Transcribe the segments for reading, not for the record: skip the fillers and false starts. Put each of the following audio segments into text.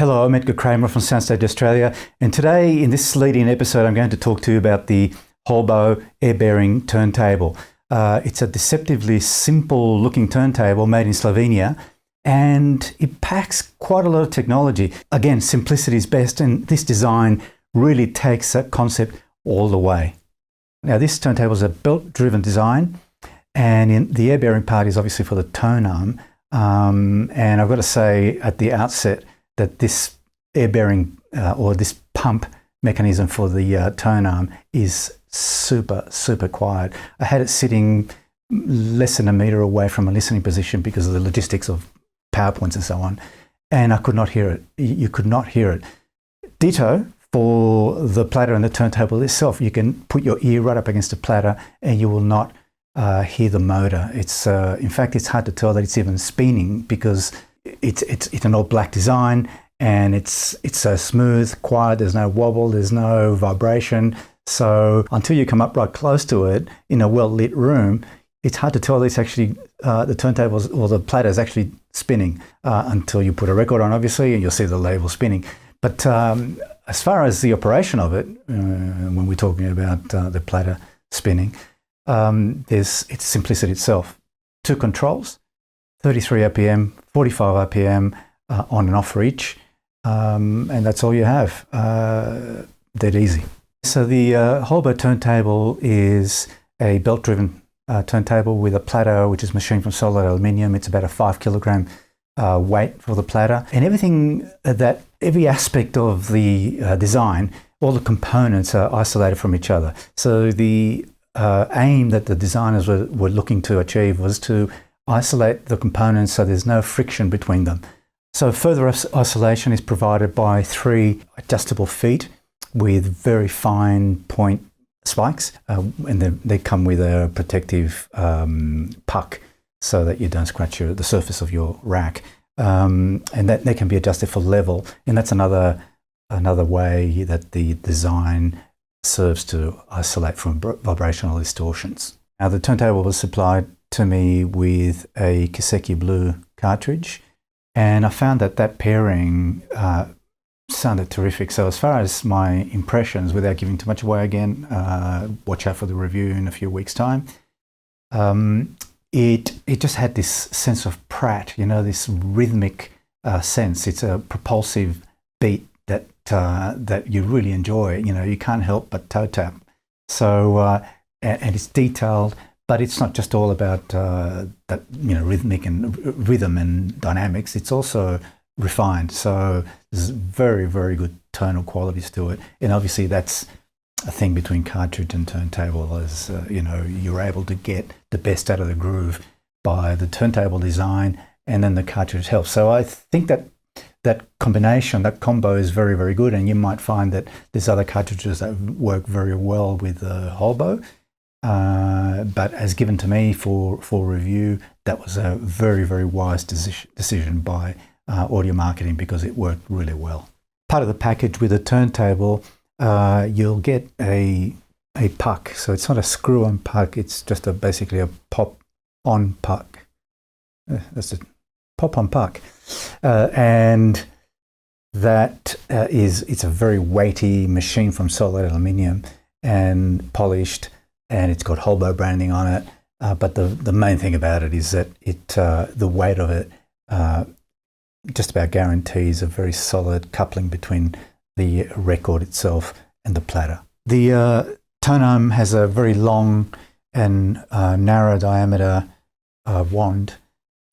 Hello, I'm Edgar Kramer from SoundStage Australia, and today in this lead-in episode I'm going to talk to you about the Holbo Airbearing Turntable. It's a deceptively simple looking turntable made in Slovenia, and it packs quite a lot of technology. Again, simplicity is best, and this design really takes that concept all the way. Now, this turntable is a belt-driven design, and the air-bearing part is obviously for the tonearm. And I've got to say at the outset that this air-bearing or this pump mechanism for the tonearm is super quiet. I had it sitting less than a metre away from a listening position because of the logistics of PowerPoints and so on, and I could not hear it. You could not hear it. Ditto for the platter and the turntable itself. You can put your ear right up against the platter and you will not hear the motor. It's in fact, it's hard to tell that it's even spinning because it's an all black design, and it's so smooth, quiet. There's no wobble, there's no vibration. So until you come up right close to it in a well lit room, it's hard to tell that it's actually the turntables or the platter is actually spinning until you put a record on, obviously, and you'll see the label spinning. But as far as the operation of it, when we're talking about the platter spinning, it's simplicity itself. Two controls, 33 RPM, 45 RPM on and off for each, and that's all you have. Dead easy. So the Holbo turntable is a belt-driven turntable with a platter which is machined from solid aluminium. It's about a 5 kilogram weight for the platter, and every aspect of the design, all the components are isolated from each other. So the aim that the designers were looking to achieve was to isolate the components so there's no friction between them. So further isolation is provided by 3 adjustable feet with very fine point spikes, and they come with a protective puck so that you don't scratch the surface of your rack, and that they can be adjusted for level, and that's another way that the design serves to isolate from vibrational distortions. Now, the turntable was supplied to me with a Kiseki Blue cartridge, and I found that pairing sounded terrific. So as far as my impressions, without giving too much away again, watch out for the review in a few weeks' time. It just had this sense of prat, this rhythmic sense. It's a propulsive beat that you really enjoy. You can't help but toe tap. So and it's detailed, but it's not just all about that rhythmic and rhythm and dynamics. It's also refined. So there's very, very good tonal qualities to it, and obviously that's a thing between cartridge and turntable. As you're able to get the best out of the groove by the turntable design, and then the cartridge helps. So I think that combination, that combo is very, very good, and you might find that there's other cartridges that work very well with the Holbo. But as given to me for review, that was a very, very wise decision by Audio Marketing because it worked really well. Part of the package with a turntable, you'll get a puck. So it's not a screw-on puck, it's just basically a pop-on puck. That's a pop-on puck. And that it's a very weighty machine from solid aluminium and polished, and it's got Holbo branding on it. But the main thing about it is that the weight of it just about guarantees a very solid coupling between the record itself and the platter. The tonearm has a very long and narrow diameter wand,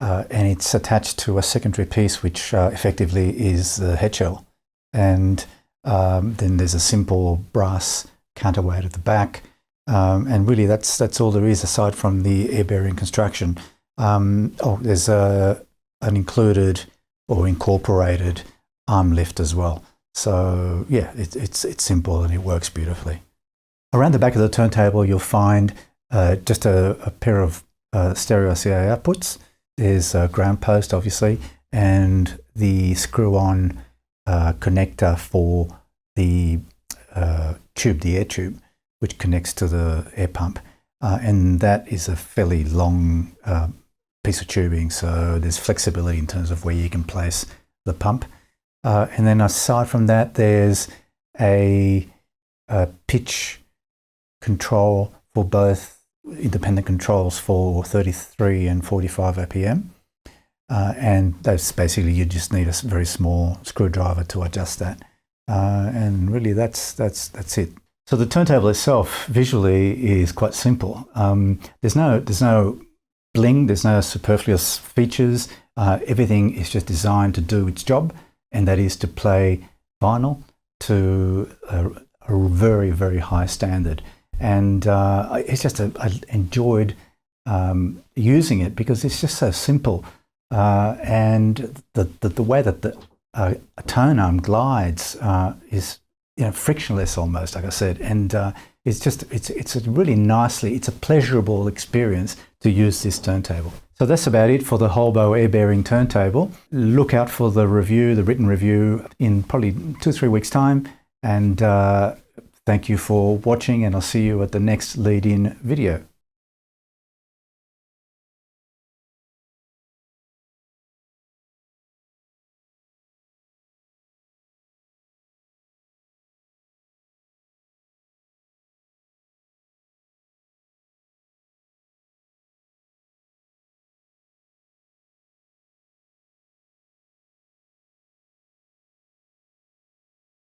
and it's attached to a secondary piece which effectively is the head shell. And then there's a simple brass counterweight at the back. And really that's all there is aside from the air-bearing construction. There's an included or incorporated arm lift as well. So yeah, it's simple and it works beautifully. Around the back of the turntable you'll find just a pair of stereo CA outputs. There's a ground post obviously, and the screw-on connector for the tube, the air tube, which connects to the air pump, and that is a fairly long piece of tubing, so there's flexibility in terms of where you can place the pump. And then aside from that, there's a pitch control for both independent controls for 33 and 45 RPM. And that's basically, you just need a very small screwdriver to adjust that. And really that's it. So the turntable itself visually is quite simple. There's no bling, there's no superfluous features. Everything is just designed to do its job, and that is to play vinyl to a very, very high standard. And it's just I enjoyed using it because it's just so simple, and the way that a tone arm glides is, you know, frictionless almost, like I said, and it's a really nicely, it's a pleasurable experience to use this turntable. So that's about it for the Holbo Airbearing Turntable. Look out for the review, the written review, in probably 2 or 3 weeks' time. And thank you for watching, and I'll see you at the next lead-in video.